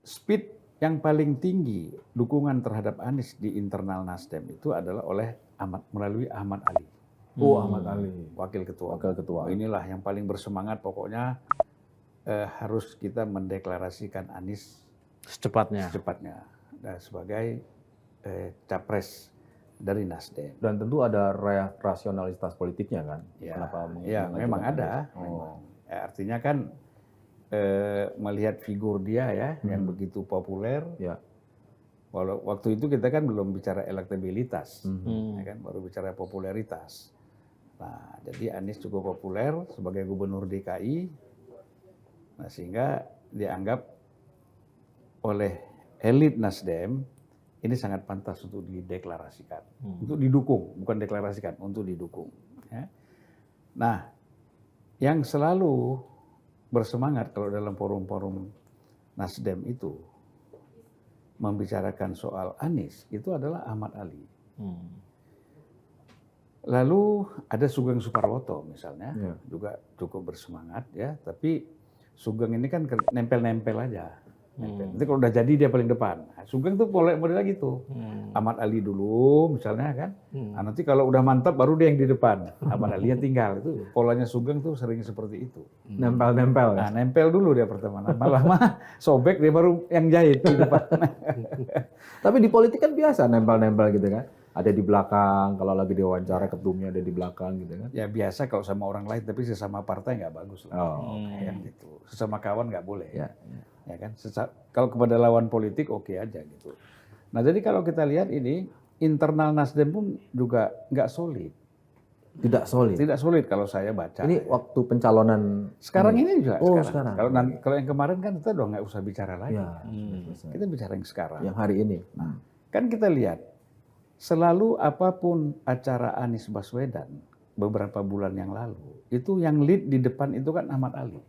speed yang paling tinggi dukungan terhadap Anies di internal Nasdem itu adalah melalui Ahmad Ali. Ahmad Ali, wakil ketua. Inilah yang paling bersemangat, pokoknya harus kita mendeklarasikan Anies secepatnya sebagai capres dari Nasdem. Dan tentu ada rasionalitas politiknya kan? Ya, memang ada. Artinya kan melihat figur dia ya yang begitu populer. Ya. Waktu itu kita kan belum bicara elektabilitas, ya kan, baru bicara popularitas. Nah, jadi Anies cukup populer sebagai gubernur DKI, nah sehingga dianggap oleh elit Nasdem ini sangat pantas untuk dideklarasikan, untuk didukung, bukan deklarasikan, untuk didukung. Ya. Nah, yang selalu bersemangat kalau dalam forum-forum Nasdem itu membicarakan soal Anies itu adalah Ahmad Ali. Lalu ada Sugeng Suparwoto misalnya, juga cukup bersemangat ya, tapi Sugeng ini kan nempel-nempel aja. Nanti kalau udah jadi dia paling depan. Nah, Sugeng tuh model lagi tuh. Ahmad Ali dulu misalnya kan. Nah, nanti kalau udah mantap baru dia yang di depan. Ahmad Ali yang tinggal. Itu polanya Sugeng tuh sering seperti itu. Nempel-nempel. Nah, nempel dulu dia pertama. Lama-lama sobek dia baru yang jahit di depan. Tapi di politik kan biasa nempel-nempel gitu kan. Ada di belakang, kalau lagi diwawancara ketumnya ada di belakang gitu kan. Ya biasa kalau sama orang lain, tapi sesama partai nggak bagus lah. Gitu. Sesama kawan nggak boleh. Ya kan, kalau kepada lawan politik oke aja gitu. Nah jadi kalau kita lihat ini internal Nasdem pun juga nggak solid. Tidak solid kalau saya baca. Ini waktu pencalonan sekarang ini juga. Sekarang. Kalau yang kemarin kan kita udah nggak usah bicara lagi. Kita bicara yang sekarang. Yang hari ini. Nah, kan kita lihat selalu apapun acara Anies Baswedan beberapa bulan yang lalu itu yang lead di depan itu kan Ahmad Ali.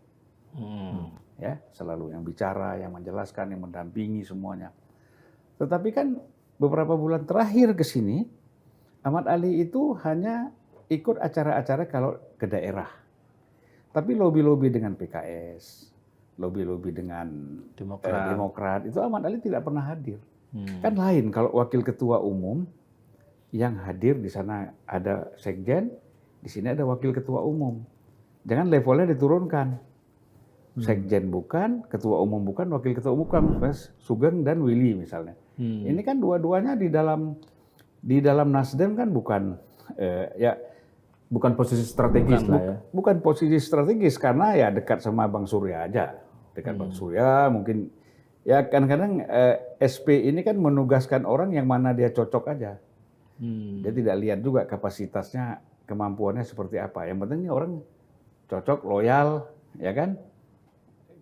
Ya, selalu yang bicara, yang menjelaskan, yang mendampingi semuanya. Tetapi kan beberapa bulan terakhir ke sini, Ahmad Ali itu hanya ikut acara-acara kalau ke daerah. Tapi lobby-lobby dengan PKS, lobby-lobby dengan Demokrat, itu Ahmad Ali tidak pernah hadir. Kan lain kalau wakil ketua umum yang hadir di sana ada sekjen, di sini ada wakil ketua umum. Jangan levelnya diturunkan. Sekjen bukan, ketua umum bukan, wakil ketua umum bukan, Sugeng dan Willy misalnya. Ini kan dua-duanya di dalam Nasdem kan bukan bukan posisi strategis lah ya. Bukan posisi strategis karena ya dekat sama Bang Surya aja. Dekat Bang Surya mungkin ya kadang-kadang SP ini kan menugaskan orang yang mana dia cocok aja. Dia tidak lihat juga kapasitasnya, kemampuannya seperti apa. Yang penting ini orang cocok, loyal, ya kan?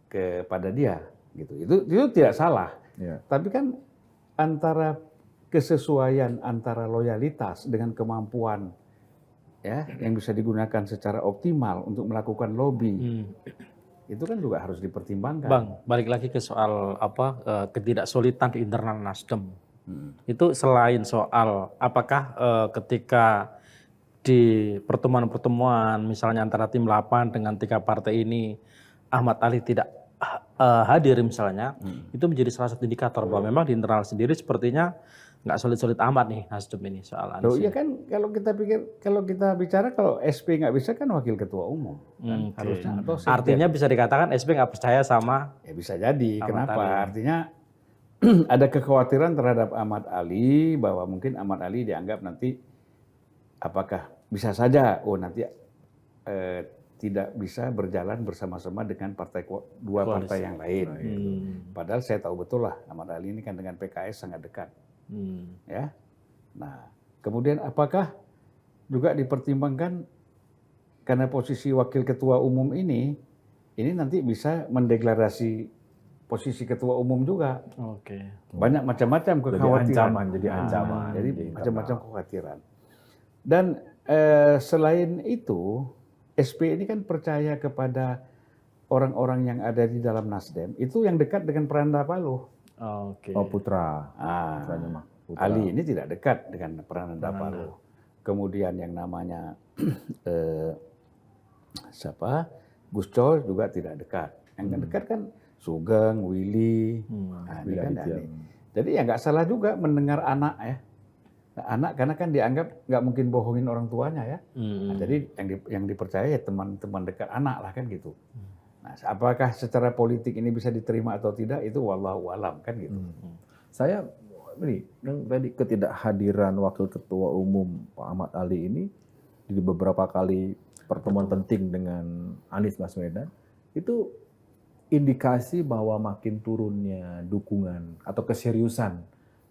Kepada dia gitu. Itu tidak salah. Tapi kan antara kesesuaian antara loyalitas dengan kemampuan ya yang bisa digunakan secara optimal untuk melakukan lobby. Itu kan juga harus dipertimbangkan. Bang, balik lagi ke soal ketidaksolidan di internal Nasdem. Itu selain soal apakah ketika di pertemuan-pertemuan misalnya antara tim 8 dengan 3 partai ini Ahmad Ali tidak hadir misalnya, itu menjadi salah satu indikator bahwa memang di internal sendiri sepertinya nggak solid-solid amat nih Nasdem ini soal Anies. Iya kan kalau kita bicara kalau SP nggak bisa kan wakil ketua umum kan, harusnya atau sekjen. Artinya bisa dikatakan SP nggak percaya sama. Ya bisa jadi. Kenapa? Artinya ada kekhawatiran terhadap Ahmad Ali bahwa mungkin Ahmad Ali dianggap nanti apakah bisa saja nanti tidak bisa berjalan bersama-sama dengan dua partai yang lain. Padahal saya tahu betul lah Ahmad Ali ini kan dengan PKS sangat dekat. Ya, nah kemudian apakah juga dipertimbangkan karena posisi wakil ketua umum ini nanti bisa mendeklarasi posisi ketua umum juga. Banyak macam-macam kekhawatiran. Jadi ancaman. Jadi macam-macam kekhawatiran. Dan selain itu, SP ini kan percaya kepada orang-orang yang ada di dalam Nasdem itu yang dekat dengan Prananda Paloh. Putra. Ali ini tidak dekat dengan Prananda Paloh. Kemudian yang namanya Gus Coy juga tidak dekat. Yang dekat kan Sugeng, Willy, ini kan Aditya. aneh. Jadi ya nggak salah juga mendengar anak ya. Nah, anak karena kan dianggap nggak mungkin bohongin orang tuanya ya. Nah, jadi yang dipercaya ya teman-teman dekat anak lah kan gitu. Nah, apakah secara politik ini bisa diterima atau tidak itu wallahu alam kan gitu. Saya ini yang tadi ketidakhadiran Wakil Ketua Umum Pak Ahmad Ali ini di beberapa kali pertemuan penting dengan Anies Baswedan itu indikasi bahwa makin turunnya dukungan atau keseriusan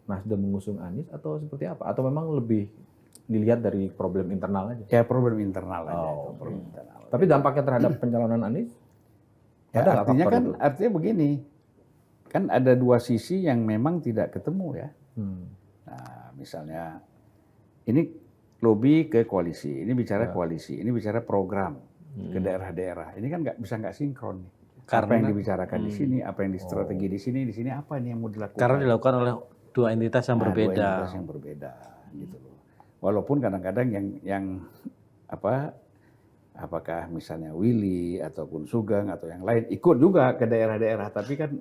Nasdem mengusung Anies atau seperti apa? Atau memang lebih dilihat dari problem internal aja? Ya problem internal aja itu, Oh, problem internal. Tapi dampaknya terhadap pencalonan Anies? Ya, Ada nggak artinya faktor kan itu? artinya begini. Kan ada dua sisi yang memang tidak ketemu ya. Nah, misalnya ini lobby ke koalisi, ini bicara koalisi, ini bicara program ke daerah-daerah. Ini kan nggak sinkron nih. Apa yang dibicarakan di sini, apa yang strategi di sini apa nih yang mau dilakukan? Karena dilakukan oleh dua entitas yang Dua berbeda. entitas yang berbeda gitu loh. Walaupun kadang-kadang yang apakah misalnya Willy ataupun Sugeng atau yang lain ikut juga ke daerah-daerah, tapi kan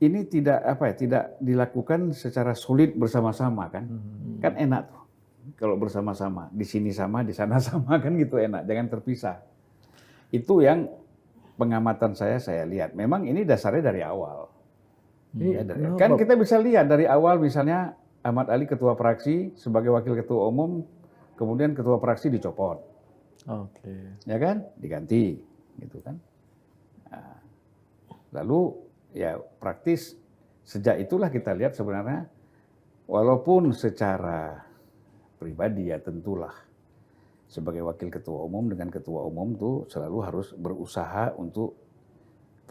ini tidak dilakukan secara solid bersama-sama kan. Kan enak tuh kalau bersama-sama, di sini sama, di sana sama kan gitu enak, jangan terpisah. Itu yang pengamatan saya lihat. Memang ini dasarnya dari awal. Ya, kan kita bisa lihat dari awal misalnya Ahmad Ali ketua fraksi sebagai wakil ketua umum, kemudian ketua fraksi dicopot. Oke. Ya kan? Diganti gitu kan. Nah, lalu ya praktis sejak itulah kita lihat sebenarnya walaupun secara pribadi ya tentulah sebagai wakil ketua umum dengan ketua umum tuh selalu harus berusaha untuk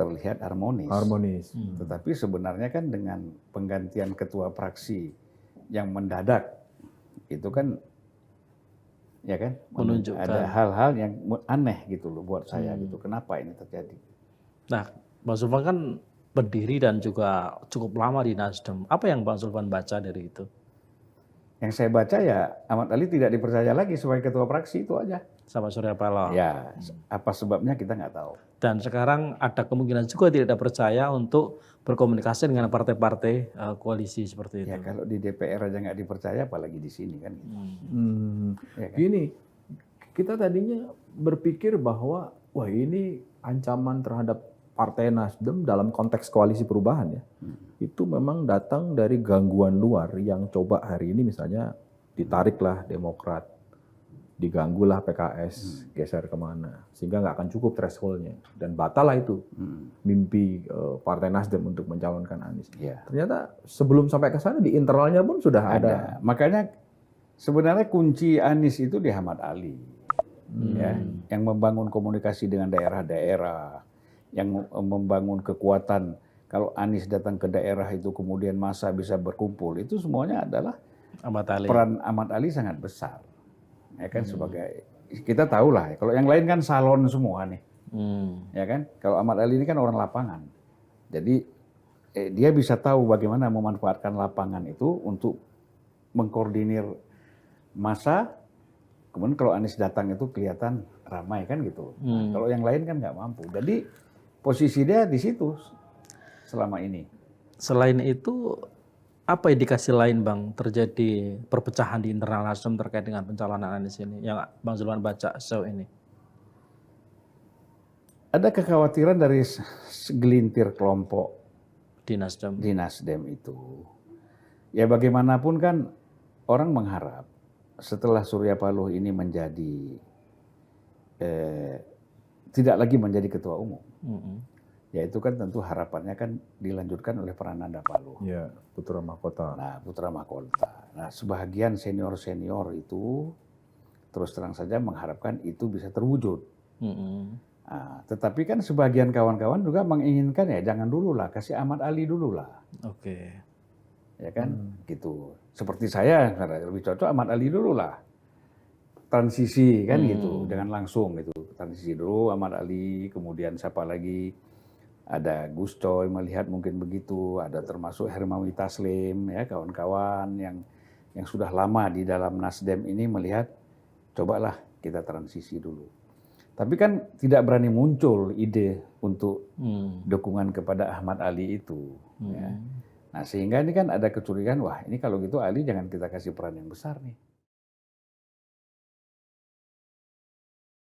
terlihat harmonis. Tetapi sebenarnya kan dengan penggantian ketua fraksi yang mendadak itu kan ya kan Menunjukkan ada hal-hal yang aneh gitu loh buat saya gitu. Kenapa ini terjadi? Nah, Bang Zulfan kan berdiri dan juga cukup lama di Nasdem. Apa yang Bang Zulfan baca dari itu? Yang saya baca ya Ahmad Ali tidak dipercaya lagi sebagai ketua fraksi itu aja. Sama Surya Paloh. Ya, apa sebabnya kita nggak tahu. Dan sekarang ada kemungkinan juga tidak percaya untuk berkomunikasi dengan partai-partai koalisi seperti itu. Ya kalau di DPR aja nggak dipercaya, apalagi di sini kan. Ya kan? Gini, kita tadinya berpikir bahwa wah ini ancaman terhadap Partai Nasdem dalam konteks koalisi perubahan ya. Itu memang datang dari gangguan luar yang coba hari ini misalnya ditariklah Demokrat, diganggulah PKS, geser kemana, sehingga nggak akan cukup thresholdnya dan batal lah itu mimpi Partai Nasdem untuk mencalonkan Anies. Ya. Ternyata sebelum sampai ke sana di internalnya pun sudah ada. Makanya sebenarnya kunci Anies itu di Ahmad Ali, ya, yang membangun komunikasi dengan daerah-daerah, yang membangun kekuatan. Kalau Anies datang ke daerah itu kemudian massa bisa berkumpul, itu semuanya adalah Ahmad Ali. peran Ahmad Ali sangat besar. Ya kan sebagai kita tahu lah, kalau yang lain kan salon semua nih, ya kan. Kalau Ahmad Ali ini kan orang lapangan, jadi dia bisa tahu bagaimana memanfaatkan lapangan itu untuk mengkoordinir massa. Kemudian kalau Anies datang itu kelihatan ramai kan gitu. Nah, kalau yang lain kan nggak mampu. Jadi posisi dia di situ selama ini. Selain itu, apa indikasi lain Bang terjadi perpecahan di internal Nasdem terkait dengan pencalonan Anies ini yang Bang Zulfan baca sejauh ini? Ada kekhawatiran dari segelintir kelompok Di Nasdem. di Nasdem itu. Ya bagaimanapun kan orang mengharap setelah Surya Paloh ini menjadi tidak lagi menjadi ketua umum. Ya itu kan tentu harapannya kan dilanjutkan oleh Prananda Paloh. Ya, Putra Mahkota. Nah, Putra Mahkota. Nah, sebahagian senior-senior itu terus terang saja mengharapkan itu bisa terwujud. Nah, tetapi kan sebagian kawan-kawan juga menginginkan ya jangan dulu lah, kasih Ahmad Ali dulu lah. Oke. Ya kan, gitu. Seperti saya, lebih cocok Ahmad Ali dulu lah. Transisi kan gitu, jangan langsung gitu. Transisi dulu Ahmad Ali, kemudian siapa lagi? Ada Gus Coy melihat mungkin begitu, ada termasuk Hermawi Taslim ya kawan-kawan yang sudah lama di dalam Nasdem ini melihat cobalah kita transisi dulu. Tapi kan tidak berani muncul ide untuk dukungan kepada Ahmad Ali itu. Ya. Nah sehingga ini kan ada kecurigaan, wah ini kalau gitu Ali jangan kita kasih peran yang besar nih.